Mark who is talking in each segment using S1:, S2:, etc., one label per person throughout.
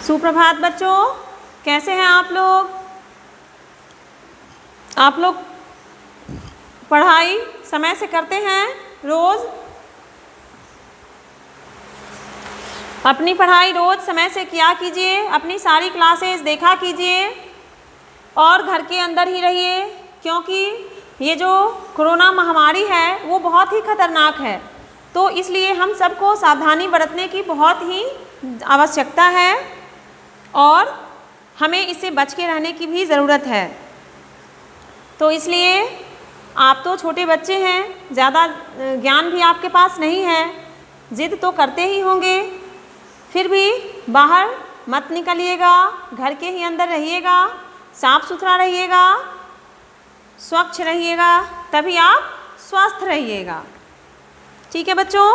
S1: सुप्रभात बच्चों, कैसे हैं आप लोग? आप लोग पढ़ाई समय से करते हैं रोज़? अपनी पढ़ाई रोज़ समय से किया कीजिए, अपनी सारी क्लासेस देखा कीजिए और घर के अंदर ही रहिए, क्योंकि ये जो कोरोना महामारी है वो बहुत ही खतरनाक है। तो इसलिए हम सबको सावधानी बरतने की बहुत ही आवश्यकता है और हमें इससे बच के रहने की भी ज़रूरत है। तो इसलिए आप तो छोटे बच्चे हैं, ज़्यादा ज्ञान भी आपके पास नहीं है, ज़िद तो करते ही होंगे, फिर भी बाहर मत निकलिएगा, घर के ही अंदर रहिएगा, साफ सुथरा रहिएगा, स्वच्छ रहिएगा, तभी आप स्वस्थ रहिएगा। ठीक है बच्चों,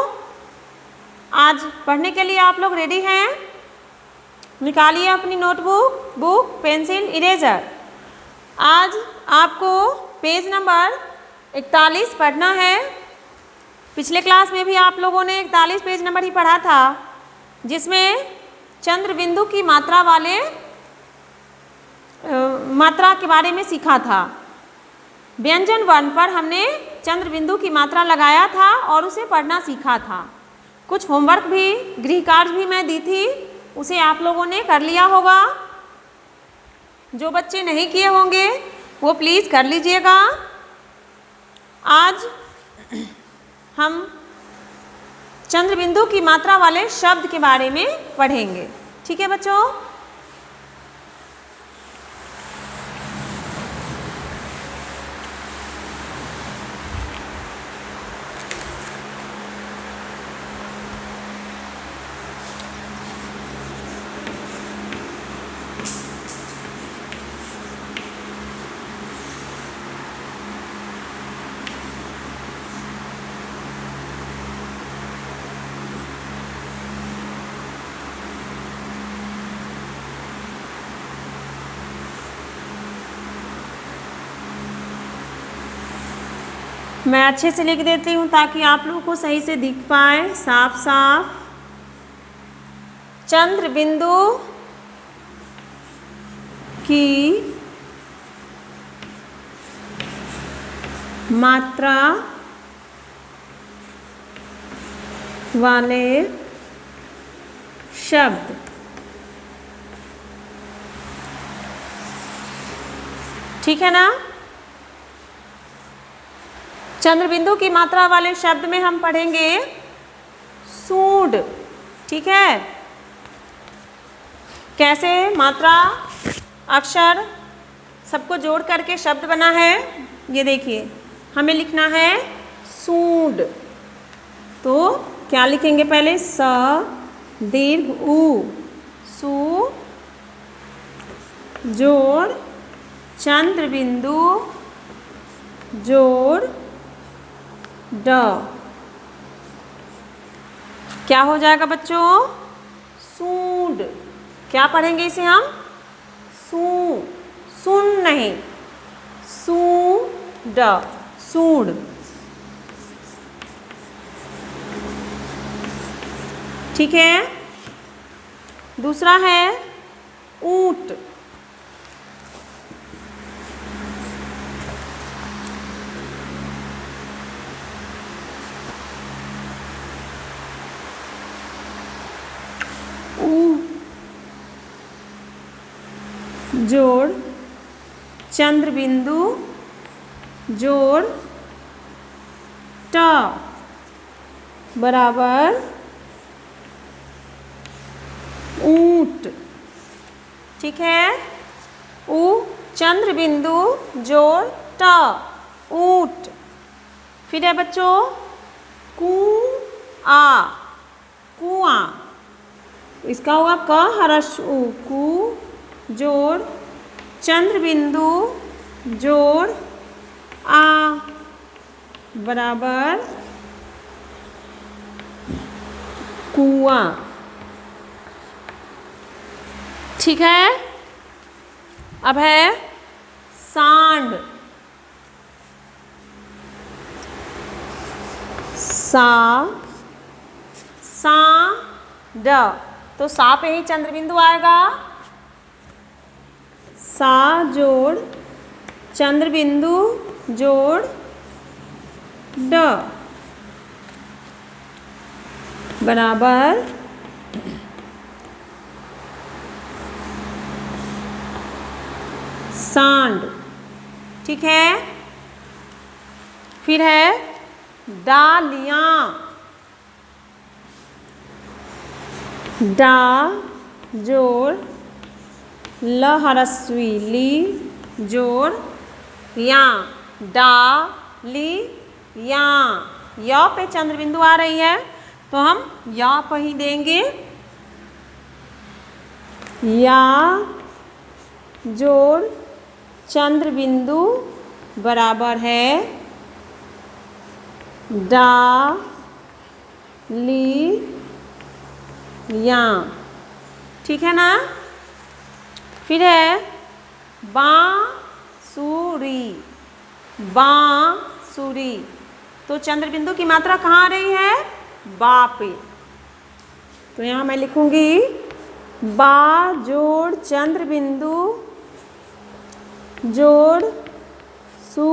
S1: आज पढ़ने के लिए आप लोग रेडी हैं? निकालिए अपनी नोटबुक, बुक, पेंसिल, इरेजर। आज आपको पेज नंबर 41 पढ़ना है। पिछले क्लास में भी आप लोगों ने 41 पेज नंबर ही पढ़ा था, जिसमें चंद्र बिंदु की मात्रा वाले मात्रा के बारे में सीखा था। व्यंजन वर्ण पर हमने चंद्र बिंदु की मात्रा लगाया था और उसे पढ़ना सीखा था। कुछ होमवर्क भी, गृह कार्य भी मैं दी थी, उसे आप लोगों ने कर लिया होगा। जो बच्चे नहीं किए होंगे वो प्लीज़ कर लीजिएगा। आज हम चंद्र बिंदु की मात्रा वाले शब्द के बारे में पढ़ेंगे। ठीक है बच्चों? मैं अच्छे से लिख देती हूँ ताकि आप लोगों को सही से दिख पाए, साफ साफ। चंद्र बिंदु की मात्रा वाले शब्द। ठीक है ना? चंद्र बिंदु की मात्रा वाले शब्द में हम पढ़ेंगे सूंड। ठीक है? कैसे मात्रा, अक्षर सबको जोड़ करके शब्द बना है, ये देखिए। हमें लिखना है सूंड, तो क्या लिखेंगे? पहले स दीर्घ उ, सु जोड़ चंद्र बिंदु जोड़ ड। क्या हो जाएगा बच्चों? सूंड। क्या पढ़ेंगे इसे हम? सुन नहीं, सूंड, सूंड। ठीक है? दूसरा है ऊंट। जोड़ चंद्र बिंदु जोड़ ट बराबर ऊंट। ठीक है? उ चंद्र बिंदु जोड़ ट, ऊंट। फिर है बच्चों कुआ, कुआं। इसका होगा क हरस उ, कु जोड़ चंद्र बिंदु जोड़ आ बराबर कुआं। ठीक है? अब है सांड। सा सा ड, तो सा पे ही चंद्र बिंदु आएगा। सा जोड़ चंद्र बिंदु जोड़ ड बराबर सांड। ठीक है, फिर है डालियाँ। डा जोड़ ल ह्रस्वी ली जोड़ या, डाली या। या पे चंद्र बिंदु आ रही है तो हम या पर ही देंगे। या जोड़ चंद्र बिंदु बराबर है डा ली या। ठीक है ना। फिर है बांसुरी। बांसुरी, तो चंद्र बिंदु की मात्रा कहाँ आ रही है? बा पे। तो यहाँ मैं लिखूंगी बा जोड़ चंद्र बिंदु जोड़ सु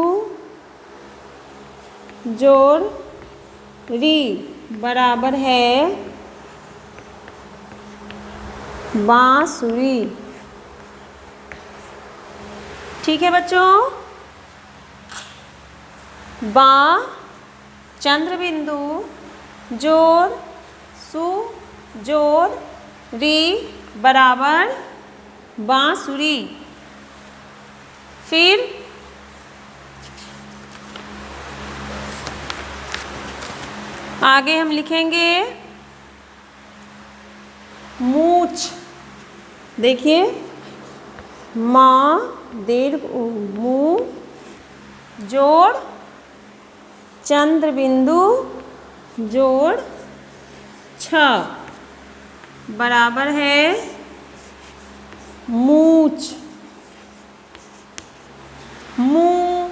S1: जोड़ री बराबर है बांसुरी। ठीक है बच्चों, बा चंद्र बिंदु जोड़ सु जोड़ री बराबर बांसुरी। फिर आगे हम लिखेंगे मूछ। देखिए माँ दीर्घ मुँह जोड़ चंद्र बिंदु जोड़ छ बराबर है मूछ। मुँह,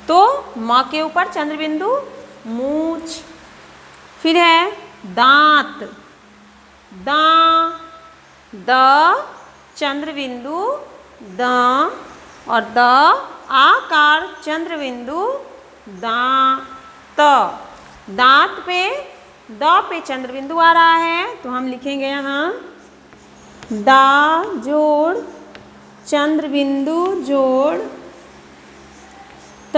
S1: तो माँ के ऊपर चंद्र बिंदु मूछ। फिर है दांत। दा द चंद्र बिंदु द और द आकार चंद्र बिंदु दांत। दांत पे द पे चंद्र बिंदु आ रहा है तो हम लिखेंगे यहाँ दा जोड़ चंद्र बिंदु जोड़ त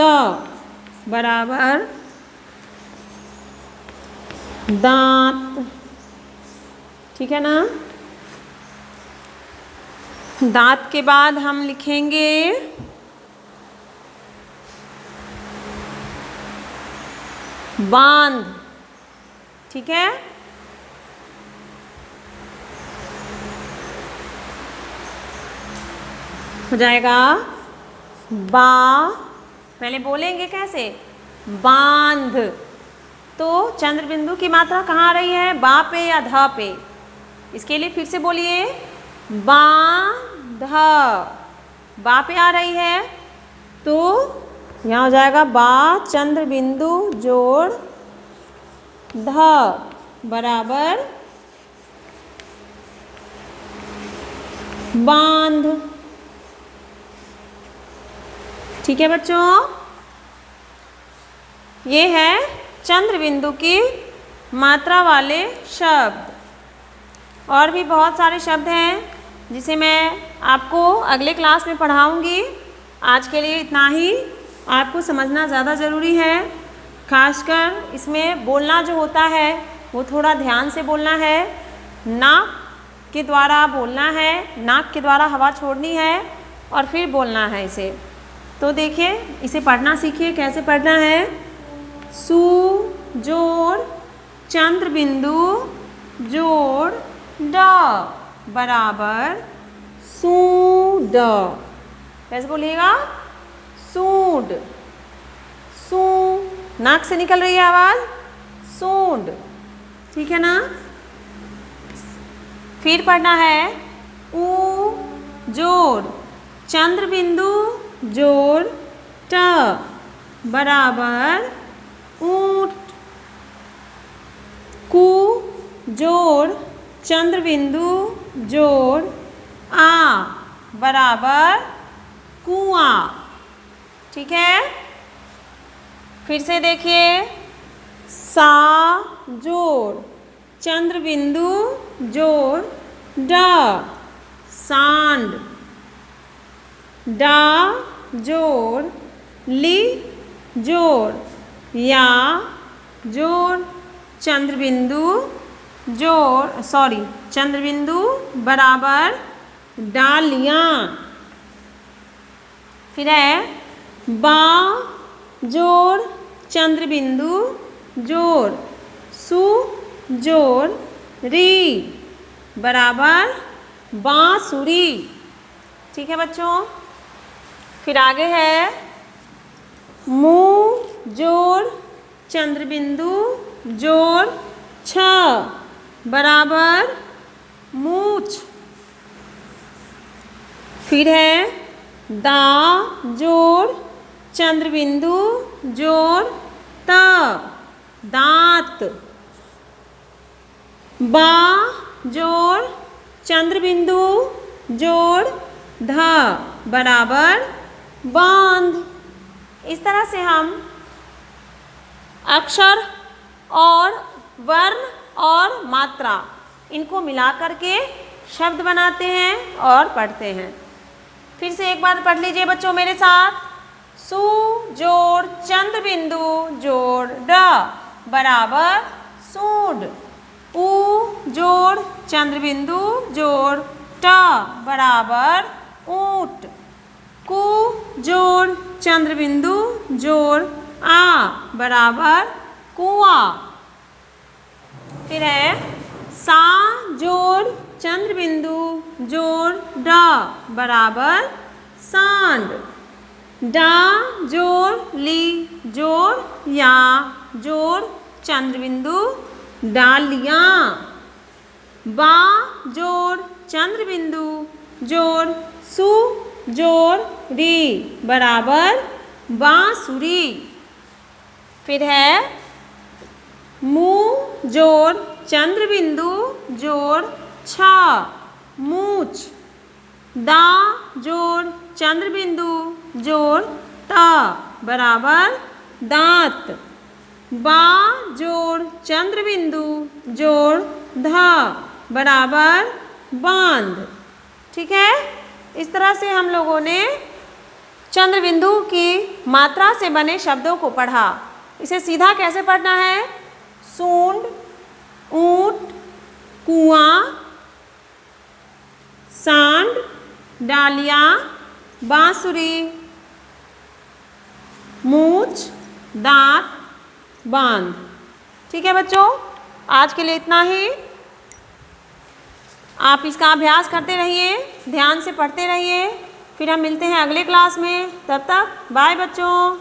S1: बराबर दांत। ठीक है ना। दांत के बाद हम लिखेंगे बांध। ठीक है, हो जाएगा बा, पहले बोलेंगे कैसे? बांध। तो चंद्र बिंदु की मात्रा कहाँ आ रही है? बा पे या ध पे? इसके लिए फिर से बोलिए बांध। बा पे आ रही है तो यहाँ हो जाएगा बा चंद्र बिंदु जोड़ ध बराबर बांध। ठीक है बच्चों, ये है चंद्र बिंदु की मात्रा वाले शब्द। और भी बहुत सारे शब्द हैं जिसे मैं आपको अगले क्लास में पढ़ाऊंगी। आज के लिए इतना ही। आपको समझना ज़्यादा ज़रूरी है, खासकर इसमें बोलना जो होता है वो थोड़ा ध्यान से बोलना है। नाक के द्वारा बोलना है, नाक के द्वारा हवा छोड़नी है और फिर बोलना है इसे। तो देखिए, इसे पढ़ना सीखिए। कैसे पढ़ना है? सु जोड़ चंद्र बिंदु जोड़ ड बराबर सूड। कैसे बोलिएगा? सूड। सू, नाक से निकल रही है आवाज, सूड। ठीक है ना। फिर पढ़ना है ऊ जोड़ चंद्र बिंदु जोड़ ट बराबर ऊंट। कु जोड़ चंद्र बिंदु जोड़ आ बराबर कुआं। ठीक है, फिर से देखिए, सा जोड़ चंद्र बिंदु जोड़ ड सांड। डा जोड़ ली जोड़ या जोड़ चंद्र बिंदु जोड़ चंद्र बिंदु बराबर डालियाँ। फिर है बा जोड़ चंद्र बिंदु जोड़ सु जोड़ री बराबर बांसुरी। ठीक है बच्चों, फिर आगे है मू जोड़ चंद्र बिंदु जोड़ छ बराबर मूछ। फिर है दा जोड़ चंद्र बिंदु जोड़ त दांत। बा जोड़ चंद्र बिंदु जोड़ ध बराबर बांध। इस तरह से हम अक्षर और वर्ण और मात्रा इनको मिला करके शब्द बनाते हैं और पढ़ते हैं। फिर से एक बार पढ़ लीजिए बच्चों मेरे साथ। सु जोड़ चंद्र बिंदु जोड़ ड बराबर सूंड। ऊ जोड़ चंद्र बिंदु जोड़ ट बराबर ऊंट। कु जोड़ चंद्र बिंदु जोड़ आ बराबर कुआं। फिर है सा जोड़ चंद्र बिंदु जोड़ ड बराबर सांड। डा जोड़ ली जोड़ या जोड़ चंद्र बिंदु डालियाँ। बा जोड़ चंद्र बिंदु जोड़ सु जोड़ री बराबर बांसुरी। फिर है मू जोड़ चंद्र बिंदु जोड़ छ मूछ। दा जोड़ चंद्र बिंदु जोड़ त बराबर दांत। बा जोड़ चंद्र बिंदु जोड़ ध बराबर बांध। ठीक है, इस तरह से हम लोगों ने चंद्र बिंदु की मात्रा से बने शब्दों को पढ़ा। इसे सीधा कैसे पढ़ना है? सूंड, ऊंट, कुआं, सांड, डालियाँ, बांसुरी, मूछ, दांत, बांध। ठीक है बच्चों, आज के लिए इतना ही। आप इसका अभ्यास करते रहिए, ध्यान से पढ़ते रहिए। फिर हम मिलते हैं अगले क्लास में। तब तक बाय बच्चों।